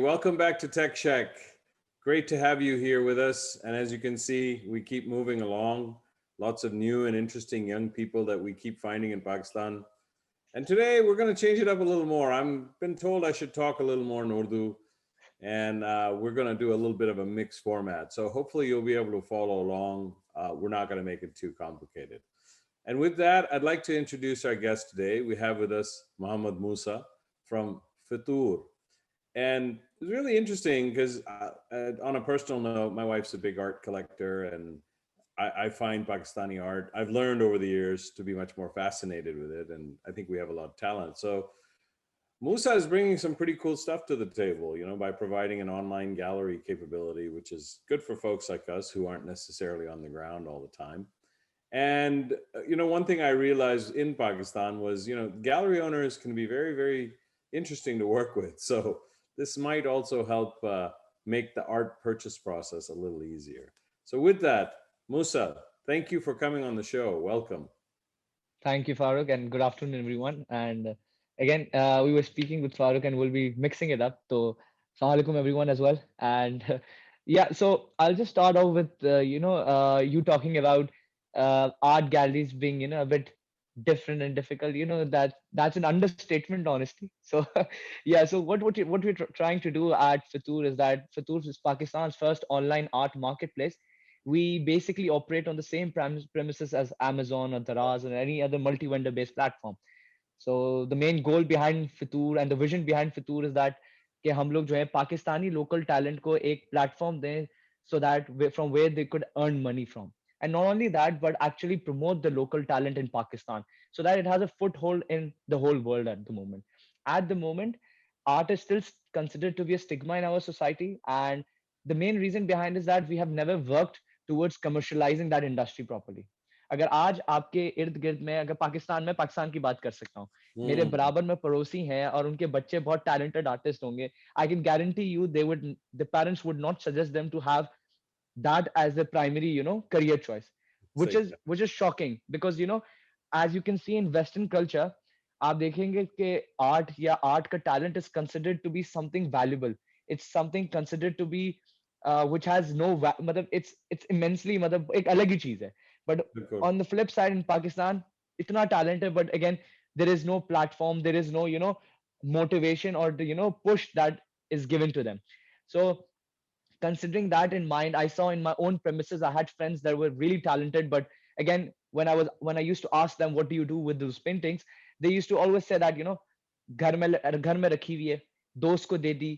welcome back to Tech Shack. Great to have you here with us. And as you can see, we keep moving along. Lots of new and interesting young people that we keep finding in Pakistan. And today we're going to change it up a little more. I'm been told I should talk a little more in Urdu, and we're going to do a little bit of a mixed format. So hopefully you'll be able to follow along. We're not going to make it too complicated. And with that, I'd like to introduce our guest today. We have with us Muhammad Musa from Fitur. And it's really interesting because on a personal note, my wife's a big art collector, and I find Pakistani art, I've learned over the years to be much more fascinated with it. And I think we have a lot of talent. So Musa is bringing some pretty cool stuff to the table, by providing an online gallery capability, which is good for folks like us who aren't necessarily on the ground all the time. And, one thing I realized in Pakistan was, gallery owners can be very, very interesting to work with. So this might also help make the art purchase process a little easier. So with that, Musa, thank you for coming on the show. Welcome. Thank you, Farooq, and good afternoon, everyone. And again, we were speaking with Farooq, and we'll be mixing it up. So, Assalamu alaikum, everyone, as well. And yeah, so I'll just start off with you talking about art galleries being a bit different and difficult. That's an understatement, honestly. So yeah, so what we're trying to do at Fitur is that Fitur is Pakistan's first online art marketplace. We basically operate on the same premises as Amazon or Daraz or any other multi-vendor based platform. So the main goal behind Fitur and the vision behind Fitur is that कि हम लोग जो है Pakistani local talent को एक platform दें so that from where they could earn money from. And not only that, but actually promote the local talent in Pakistan so that it has a foothold in the whole world at the moment. At the moment, art is still considered to be a stigma in our society. And the main reason behind is that we have never worked towards commercializing that industry properly. अगर आज आपके इर्द गिर्द में अगर पाकिस्तान में पाकिस्तान की बात कर सकता हूँ मेरे Hmm. बराबर में पड़ोसी हैं और उनके बच्चे बहुत टैलेंटेड आर्टिस्ट होंगे I can guarantee you they would the parents would not suggest them to have that as the primary career choice, which Say, is shocking because as you can see in western culture आप देखेंगे कि art या art का talent is considered to be something valuable. It's something considered to be which has no मतलब it's immensely मतलब एक अलग ही चीज है. But good. on the flip side in Pakistan इतना talent है but again there is no platform, there is no motivation or the push that is given to them. So considering that in mind, I saw in my own premises I had friends that were really talented, but again when I used to ask them what do you do with those paintings, they used to always say that घर में रखी हुई है, दोस्त को दे दी,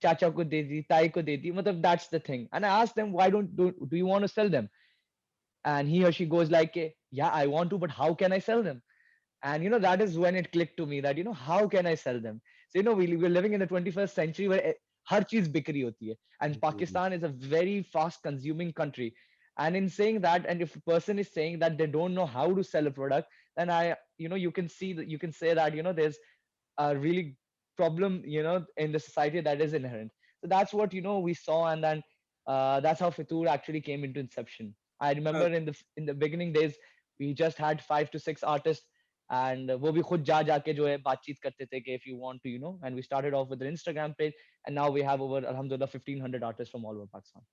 चाचा को दे दी, ताई को दे दी, मतलब that's the thing. And I asked them why do you want to sell them? And he or she goes like yeah, I want to, but how can I sell them? And that is when it clicked to me that how can I sell them? So we're living in the 21st century where हर चीज बिक्री होती है, and Mhm. Pakistan is a very fast consuming country. And in saying that, and if a person is saying that they don't know how to sell a product, then I you can see that, you can say that there's a really problem in the society that is inherent. So that's what we saw. And then that's how Fitur actually came into inception. I remember Uh, in the beginning days we just had 5 to 6 artists, and वो भी खुद जा जाके जो है बातचीत करते थे कि if you want to and we started off with an Instagram page, and now we have over alhamdulillah 1500 artists from all over Pakistan.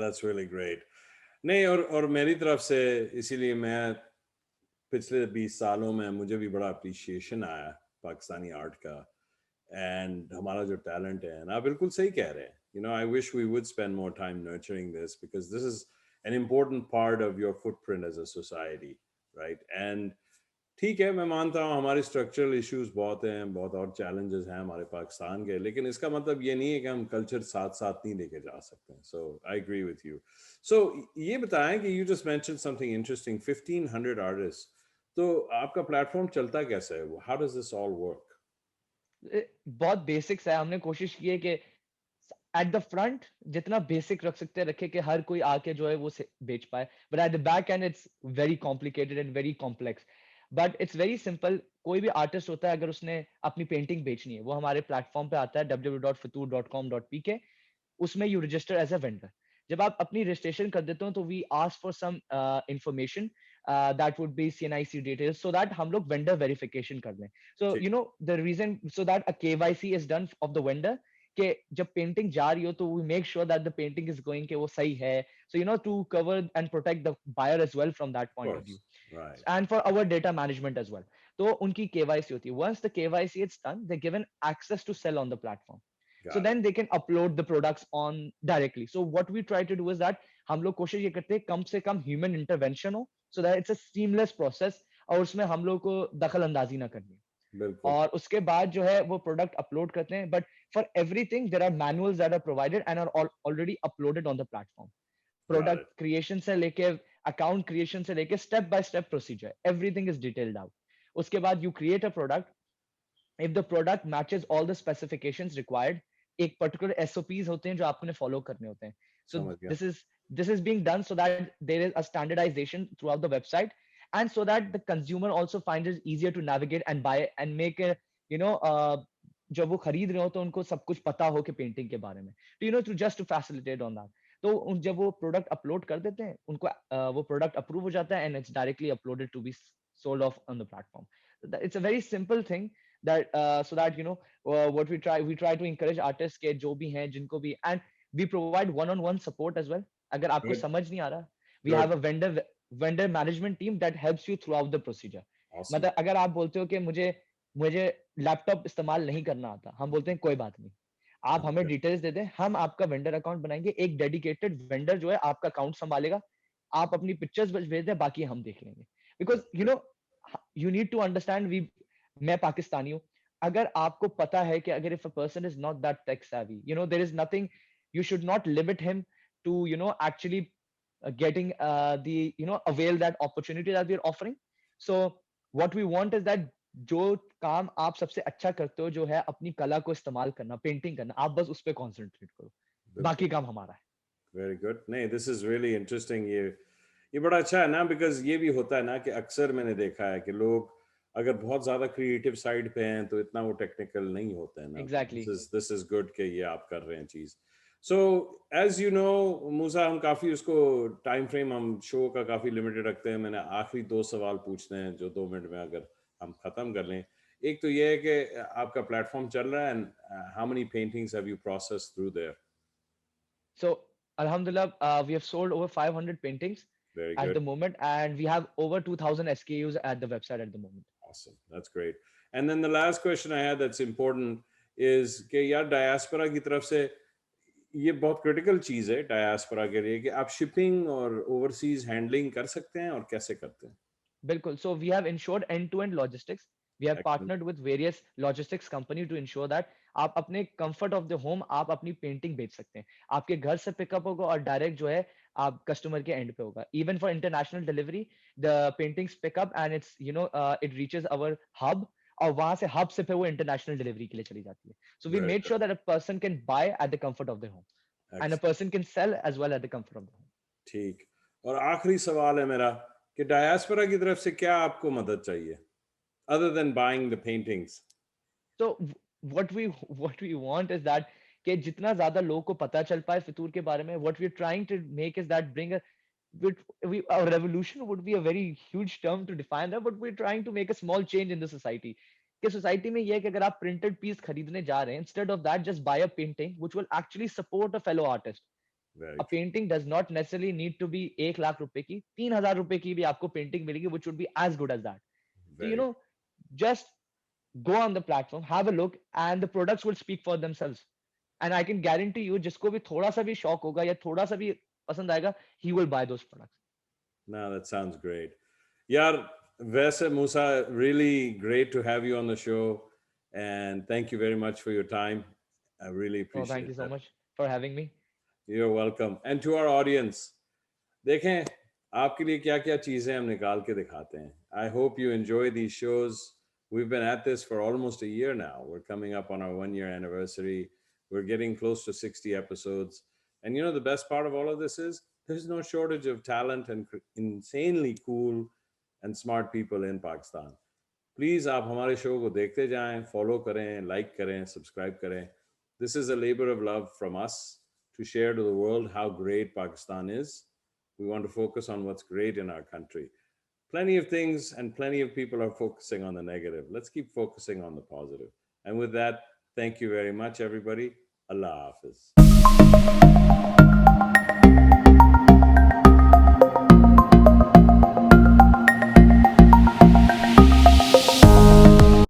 that's really great. नहीं, और मेरी तरफ से इसीलिए मैं पिछले 20 सालों में मुझे भी बड़ा अप्रिशिएशन आया पाकिस्तानी आर्ट का एंड हमारा जो टैलेंट है ना, आप बिल्कुल सही कह रहे हैं. I wish we would spend more time nurturing this because this is an important part of your footprint as a society, right? And ठीक है, मैं मानता हूँ हमारे स्ट्रक्चरल इश्यूज बहुत हैं, बहुत और चैलेंजेस हैं हमारे पाकिस्तान के, लेकिन इसका मतलब ये नहीं है कि हम कल्चर साथ साथ नहीं लेके जा सकते हैं. सो आई एग्री विथ यू. सो ये बताएं कि you just mention something interesting, 1500 artist. तो आपका प्लेटफॉर्म चलता कैसे है? How does this all work? बहुत बेसिक्स है. हमने कोशिश की है कि एट द फ्रंट जितना बेसिक रख सकते हैं रखे कि हर कोई आके जो है वो बेच पाए, but at the back and it's very complicated and very complex. But it's very simple. कोई भी आर्टिस्ट होता है अगर उसने अपनी पेंटिंग बेचनी है वो हमारे प्लेटफॉर्म पे आता है www.fitur.com.pk. उसमें you register as a vendor. जब आप अपनी रजिस्ट्रेशन कर देते हो तो we ask for some information that would be CNIC details so that हम लोग vendor verification कर लें. So ठीक. the reason so that a KYC is done of the vendor कि जब पेंटिंग जा रही हो तो we make sure that the painting is going कि वो सही है, so to cover and protect the buyer as well from that Of point of view, course. Right. and for our data management as well. तो उनकी KYC होती है. Once the KYC is done, they're given access to sell on the platform. So Got it. then they can upload the products on directly. So what we try to do is that हम लोग कोशिश ये करते हैं कम से कम human intervention हो, so that it's a seamless process और उसमें हम लोग को दखल अंदाजी ना करनी है. बिल्कुल. और उसके बाद जो है वो प्रोडक्ट अपलोड करते हैं, but for everything there are manuals that are provided and are already uploaded on the platform. Got product it. Creation से लेके अकाउंट क्रिएशन से लेके step by step procedure, everything is detailed out. उसके बाद you create a product. If the product matches all the specifications required, एक particular SOPs होते हैं जो आपने फॉलो करने होते हैं. सो समझ गया. this is being done so that there is a standardization throughout the website, and so that the consumer also finds it easier to navigate and buy and make a you know जब वो खरीद रहे हो तो उनको सब कुछ पता हो कि पेंटिंग के बारे में, तो to just to facilitate on that. तो जब वो प्रोडक्ट अपलोड कर देते हैं उनको वो प्रोडक्ट अप्रूव हो जाता है and it's directly uploaded to be sold off on the platform. It's a very simple thing that so that what we try to encourage artists के जो भी हैं जिनको भी, and we provide one-on-one support as well. अगर आपको Good. समझ नहीं आ रहा, we Good. have a vendor management team that helps you throughout the procedure. Awesome. मतलब अगर आप बोलते हो कि मुझे मुझे लैपटॉप इस्तेमाल नहीं करना आता, हम बोलते हैं कोई बात नहीं, आप हमें Okay. डिटेल्स दे दें, हम आपका वेंडर अकाउंट बनाएंगे, एक डेडिकेटेड वेंडर जो है आपका अकाउंट संभालेगा, आप अपनी पिक्चर्स भेज दें, बाकी हम देख लेंगे. Because you need to understand, we मैं पाकिस्तानी हूँ, अगर आपको पता है कि अगर if a person is not that tech savvy, देयर इज नथिंग, you should not limit him to actually getting the avail that opportunity that we are offering. So what we want is that जो काम आप सबसे अच्छा करते हो जो है अपनी कला को इस्तेमाल करना, पेंटिंग करना, आप बस उस पर कॉन्सेंट्रेट करो, बिल्कुल. बाकी काम हमारा है. Very good. नहीं, दिस इज रियली इंटरेस्टिंग. ये बड़ा अच्छा है ना, बिकॉज ये भी होता है ना कि अक्सर मैंने देखा है कि लोग अगर बहुत ज्यादा क्रिएटिव साइड पे हैं तो इतना वो टेक्निकल नहीं होते हैं ना. एग्जैक्टली. दिस इज गुड कि ये आप कर रहे हैं चीज. सो एज यू नो मूसा, हम काफी उसको टाइम फ्रेम हम शो का काफी लिमिटेड रखते हैं. मैंने आखिरी 2 सवाल पूछने हैं जो 2 मिनट में अगर हम खत्म कर लें. एक तो ये है कि आपका प्लेटफॉर्म चल रहा है, and how many paintings have you processed through their? So alhamdulillah, we have sold over 500 paintings Very at good. the moment, and we have over 2000 SKUs at the website at the moment. Awesome. That's great. And then the last question I had that's important is कि यार diaspora की तरफ से ये बहुत critical चीज है diaspora के लिए कि आप शिपिंग और ओवरसीज हैंडलिंग कर सकते हैं, और कैसे करते हैं? Bilkul. So we have ensured end-to-end logistics. We have Excellent. partnered with various logistics company to ensure that आप अपने comfort of the home आप अपनी पेंटिंग बेच सकते हैं. आपके घर से पिकअप होगा और डायरेक्ट जो है आप कस्टमर के एंड पे होगा. Even for international delivery, the paintings pick up and it's it reaches our hub, और वहां से हब से फिर वो इंटरनेशनल डिलीवरी के लिए चली जाती है. So we Very made good. sure that a person can buy at the comfort of their home, and a Excellent. person can sell as well at the comfort of the home. ठीक. और आखिरी सवाल है मेरा कि diaspora की तरफ से क्या आपको मदद चाहिए other than buying the paintings? So what we want is that कि जितना ज्यादा लोगों को पता चल पाए फितूर के बारे में, what we're trying to make is that bring a a revolution would be a very huge term to define that, but we're trying to make a small change in the society. कि society में ये है कि अगर आप printed piece खरीदने जा रहे हैं, instead of that just buy a painting which will actually support a fellow artist. Very A true. painting does not necessarily need to be 1 lakh रुपए की, 3,000 रुपए की भी आपको पेंटिंग मिलेगी which would be as good as that. So Very just go on the platform, have a look, and the products will speak for themselves. And I can guarantee you, जिसको भी थोड़ा सा भी शौक होगा या थोड़ा सा भी पसंद आएगा, he will buy those products. No, that sounds great. Yaar, वैसे Musa, really great to have you on the show, and thank you very much for your time. I really So thank appreciate you so that. much for having me. You're welcome. And to our audience, देखें आपके लिए क्या क्या चीजें हम निकाल के दिखाते हैं. I hope you enjoy these shows. We've been at this for almost a year now. We're coming up on our 1 year anniversary. We're getting close to 60 episodes. And the best part of all of this is there's no shortage of talent and insanely cool and smart people in Pakistan. Please आप हमारे show को देखते जाएं, follow करें, like करें, subscribe करें. This is a labor of love from us to share to the world how great Pakistan is. We want to focus on what's great in our country. Plenty of things and plenty of people are focusing on the negative. Let's keep focusing on the positive. And with that, thank you very much, everybody. Allah Hafiz.